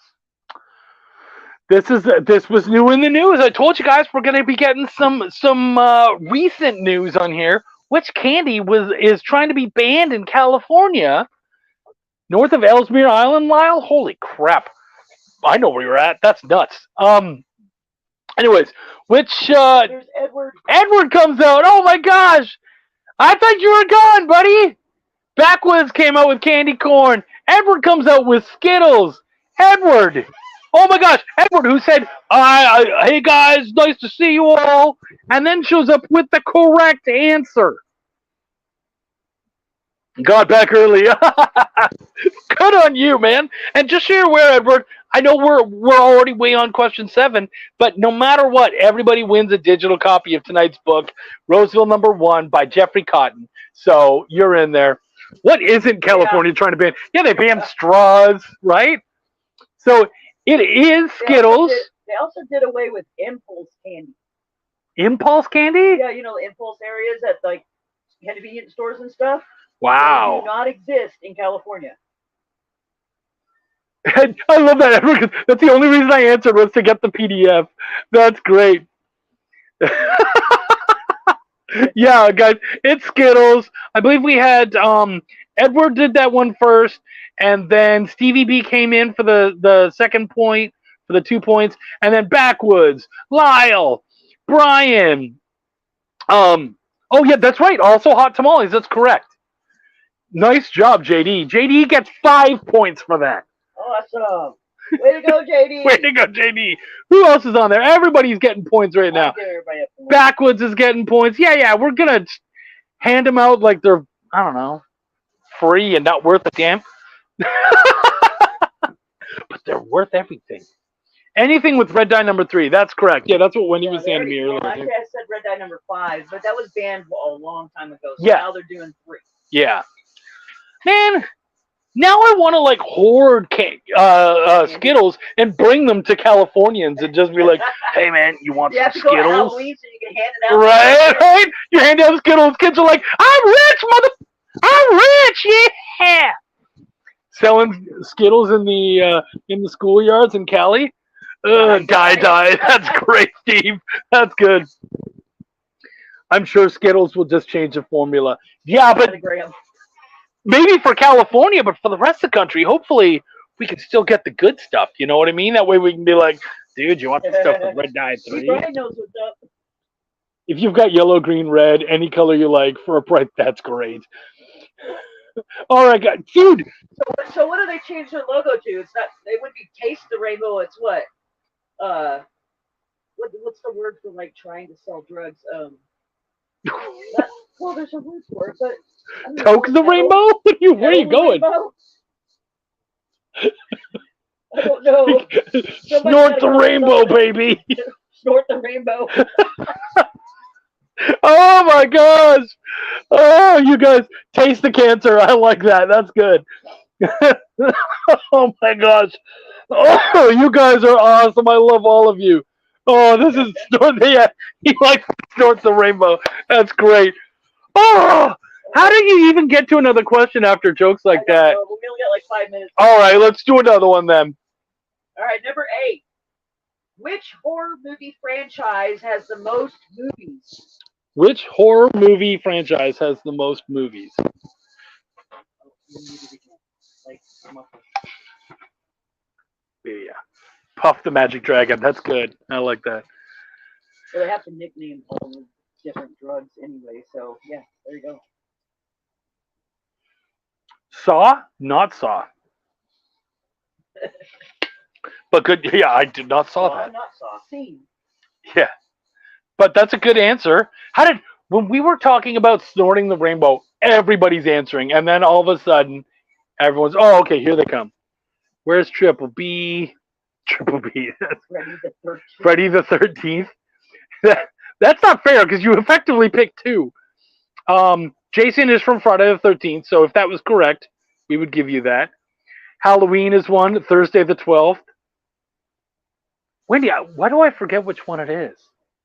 This was new in the news. I told you guys we're going to be getting some recent news on here. Which candy is trying to be banned in California? North of Ellesmere Island, Lyle? Holy crap. I know where you're at. That's nuts. Anyways, which There's Edward. Edward comes out. Oh my gosh. I thought you were gone, buddy. Backwoods came out with candy corn. Edward comes out with Skittles. Edward. Oh my gosh. Edward, who said, hey guys, nice to see you all. And then shows up with the correct answer. Got back early. Good on you, man. And just so you're aware, Edward, I know we're already way on question 7, but no matter what, everybody wins a digital copy of tonight's book, Roseville #1 by Jeffrey Cotton. So you're in there. What isn't California trying to ban? Yeah, they banned straws, right? So it is Skittles. They also did away with impulse candy. Impulse candy? Yeah, you know, impulse areas at like convenience stores and stuff. Wow. They do not exist in California. I love that, Edward, 'cause that's the only reason I answered was to get the PDF. That's great. Yeah, guys, it's Skittles. I believe we had Edward did that one first, and then Stevie B came in for the second point, for the 2 points, and then Backwoods, Lyle, Brian. Oh yeah, that's right. Also hot tamales. That's correct. Nice job, JD. JD gets 5 points for that. Awesome. Way to go, JD. Way to go, JD. Who else is on there? Everybody's getting points right now. Backwoods is getting points. Yeah, we're going to hand them out like they're, I don't know, free and not worth a damn. But they're worth everything. Anything with red dye #3. That's correct. Yeah, that's what Wendy was saying to me earlier. Actually, I said red dye #5, but that was banned a long time ago. So Yeah. now they're doing 3. Yeah. Man, Now I want to like hoard Skittles and bring them to Californians and just be like, "Hey man, you want You some have to go to Skittles?" Halloween so you can hand it out. Right? You hand out Skittles, kids are like, I'm rich, yeah." Selling Skittles in the schoolyards in Cali. Die. That's great, Steve. That's good. I'm sure Skittles will just change the formula. Yeah, but maybe for California, but for the rest of the country, hopefully we can still get the good stuff. You know what I mean? That way we can be like, dude, you want the stuff with red dye 3? Brian knows what's up. If you've got yellow, green, red, any color you like for a price, that's great. All right, guys. Dude. So what do they change their logo to? It's not. It would be Taste the Rainbow. It's what? What's the word for like trying to sell drugs? Well, there's a word for it, but Toke the rainbow? Where are you going? Rainbow? I don't know. Snort the rainbow, baby. Snort the rainbow. Oh my gosh. Oh, you guys, taste the cancer. I like that. That's good. Oh my gosh. Oh, you guys are awesome. I love all of you. Oh, this is Snort. Yeah, he likes to snort the rainbow. That's great. Oh, how do you even get to another question after jokes like that? We only got like 5 minutes. All right, let's do another one then. All right, number 8. Which horror movie franchise has the most movies? Which horror movie franchise has the most movies? Yeah. Puff the Magic Dragon. That's good. I like that. Well, they have to nickname all the different drugs anyway, so yeah, there you go. Saw? Not Saw. But good. Yeah, I did not saw that. Not Saw. Seen. Yeah. But that's a good answer. When we were talking about snorting the rainbow, everybody's answering, and then all of a sudden, everyone's, oh, okay, here they come. Where's Triple B? Triple B. Friday the 13th. That's not fair because you effectively picked 2. Jason is from Friday the 13th, so if that was correct, we would give you that. Halloween is one, Thursday the 12th. Wendy, why do I forget which one it is?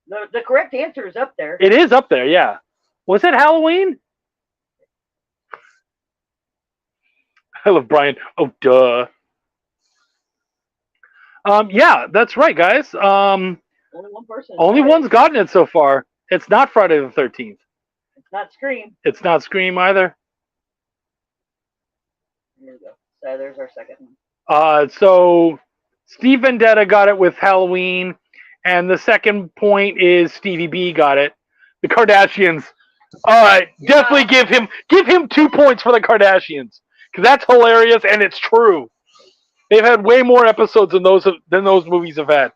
The correct answer is up there. It is up there, yeah. Was it Halloween? I love Brian. Oh, duh. Yeah, that's right, guys. Only one person. Only one's gotten it so far. It's not Friday the 13th. It's not Scream. It's not Scream either. There we go. So there's our second one. So Steve Vendetta got it with Halloween, and the second point is Stevie B got it. The Kardashians. All right, definitely give him 2 points for the Kardashians because that's hilarious and it's true. They've had way more episodes than those movies have had.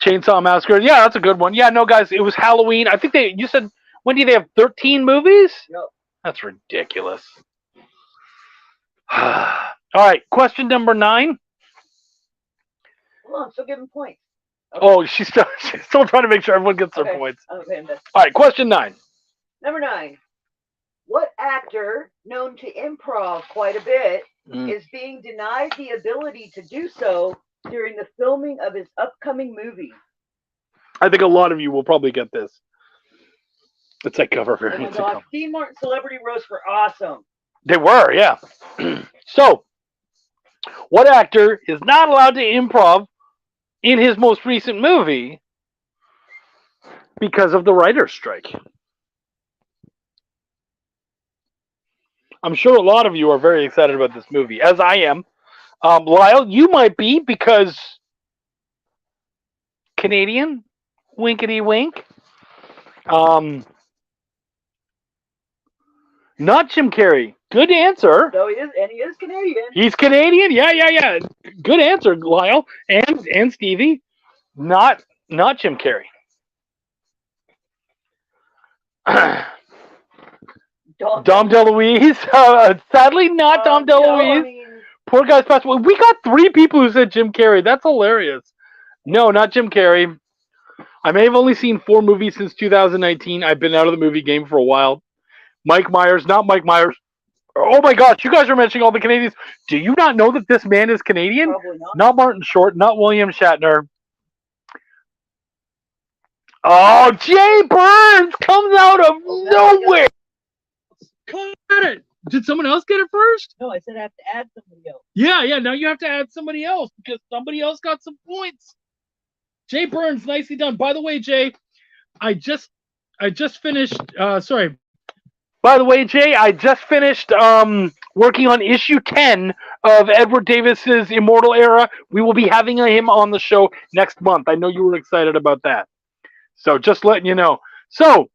Chainsaw Massacre. Yeah, that's a good one. Yeah, no, guys, it was Halloween. I think you said, Wendy, they have 13 movies? Yep. That's ridiculous. All right, question number 9. Hold on, I'm still giving points. Okay. Oh, she's still trying to make sure everyone gets their points. Okay, all right, question 9. Number 9. What actor, known to improv quite a bit, is being denied the ability to do so during the filming of his upcoming movie? I think a lot of you will probably get this. It's like cover. Oh my God, Dean Martin celebrity roasts were awesome. They were, yeah. So, what actor is not allowed to improv in his most recent movie because of the writer's strike? I'm sure a lot of you are very excited about this movie, as I am. Lyle, you might be because Canadian, winkety wink. Not Jim Carrey. Good answer. So he is Canadian. He's Canadian. Yeah. Good answer, Lyle and Stevie. Not Jim Carrey. Dom DeLuise. Sadly, not Dom DeLuise. Poor guy's passed away. We got 3 people who said Jim Carrey. That's hilarious. No, not Jim Carrey. I may have only seen 4 movies since 2019. I've been out of the movie game for a while. Mike Myers, not Mike Myers. Oh my gosh, you guys are mentioning all the Canadians. Do you not know that this man is Canadian? Probably not. Not Martin Short, not William Shatner. Oh, Jay Burns comes out of nowhere. Got it. Did someone else get it first? No, I said I have to add somebody else. Yeah. Now you have to add somebody else because somebody else got some points. Jay Burns, nicely done. By the way, Jay, I just finished. Sorry. By the way, Jay, I just finished working on issue 10 of Edward Davis's Immortal Era. We will be having him on the show next month. I know you were excited about that. So just letting you know. So,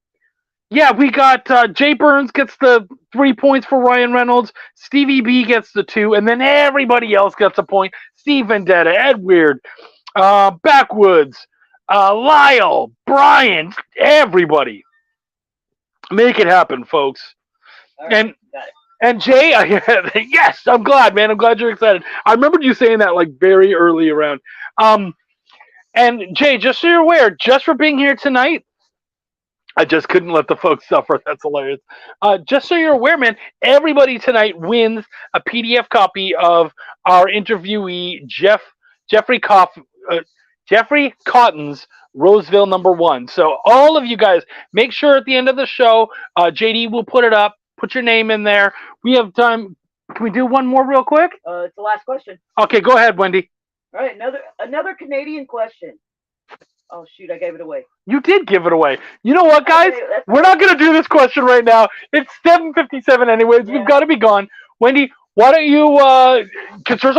yeah, we got Jay Burns gets the 3 points for Ryan Reynolds. Stevie B gets the 2, and then everybody else gets a point. Steve Vendetta, Ed Weird, Backwoods, Lyle, Brian, everybody. Make it happen, folks. Right, and Jay, yes, I'm glad, man. I'm glad you're excited. I remembered you saying that like very early around. And Jay, just so you're aware, just for being here tonight, I just couldn't let the folks suffer. That's hilarious. Just so you're aware, man, everybody tonight wins a PDF copy of our interviewee, Jeffrey Cotton's Roseville #1. So all of you guys, make sure at the end of the show, JD will put it up. Put your name in there. We have time. Can we do one more real quick? It's the last question. Okay, go ahead, Wendy. All right, another Canadian question. Oh shoot, I gave it away. You did give it away. You know what, guys? Okay, we're not going to do this question right now. It's 7:57 anyways. Yeah. We've got to be gone. Wendy, why don't you, because there was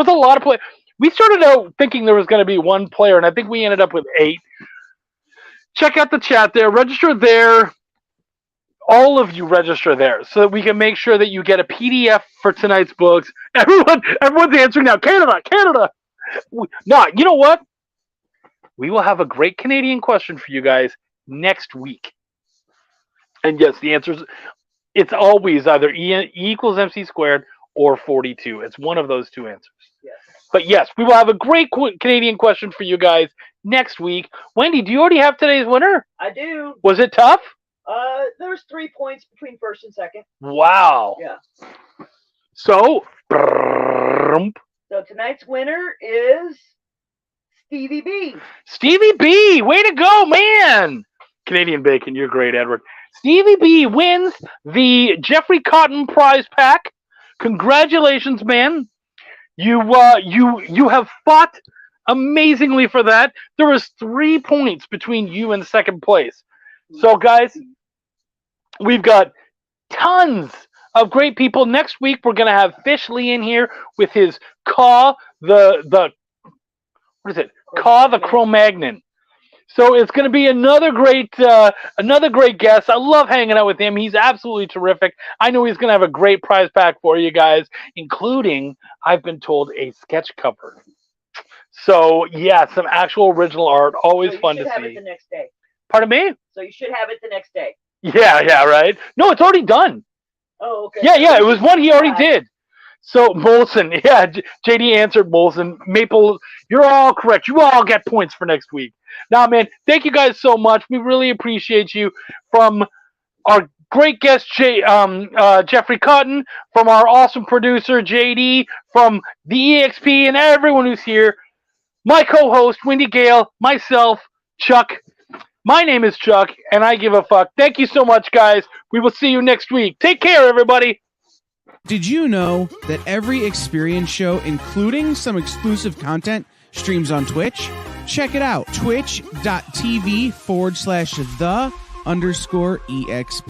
a lot of play. We started out thinking there was going to be one player, and I think we ended up with 8. Check out the chat there. Register there. All of you register there so that we can make sure that you get a PDF for tonight's books. Everyone's answering now. Canada. No, you know what? We will have a great Canadian question for you guys next week. And yes, the answer is it's always either E equals MC squared or 42. It's one of those two answers. Yes. But yes, we will have a great Canadian question for you guys next week. Wendy, do you already have today's winner? I do. Was it tough? There's 3 points between first and second. Wow. Yeah. So tonight's winner is Stevie B. Stevie B, way to go, man! Canadian Bacon, you're great, Edward. Stevie B wins the Jeffrey Cotton prize pack. Congratulations, man. You have fought amazingly for that. There was 3 points between you and second place. So, guys, we've got tons of great people. Next week, we're going to have Fish Lee in here with his Caw, the Cro-Magnon. So it's going to be another great guest. I love hanging out with him. He's absolutely terrific. I know he's going to have a great prize pack for you guys, including, I've been told, a sketch cover. So, yeah, some actual original art. Always fun to see. You should have it the next day. Pardon me? So you should have it the next day. Yeah, right. No, it's already done. Oh, okay. Yeah, it was one he already did. So, Molson, yeah, JD answered Molson. Maple, you're all correct. You all get points for next week. Now, man, thank you guys so much. We really appreciate you. From our great guest, Jeffrey Cotton, from our awesome producer, JD, from the EXP, and everyone who's here. My co-host, Wendy Gale, myself, Chuck. My name is Chuck, and I give a fuck. Thank you so much, guys. We will see you next week. Take care, everybody. Did you know that every Experience show, including some exclusive content, streams on Twitch? Check it out. Twitch.tv/the_EXP.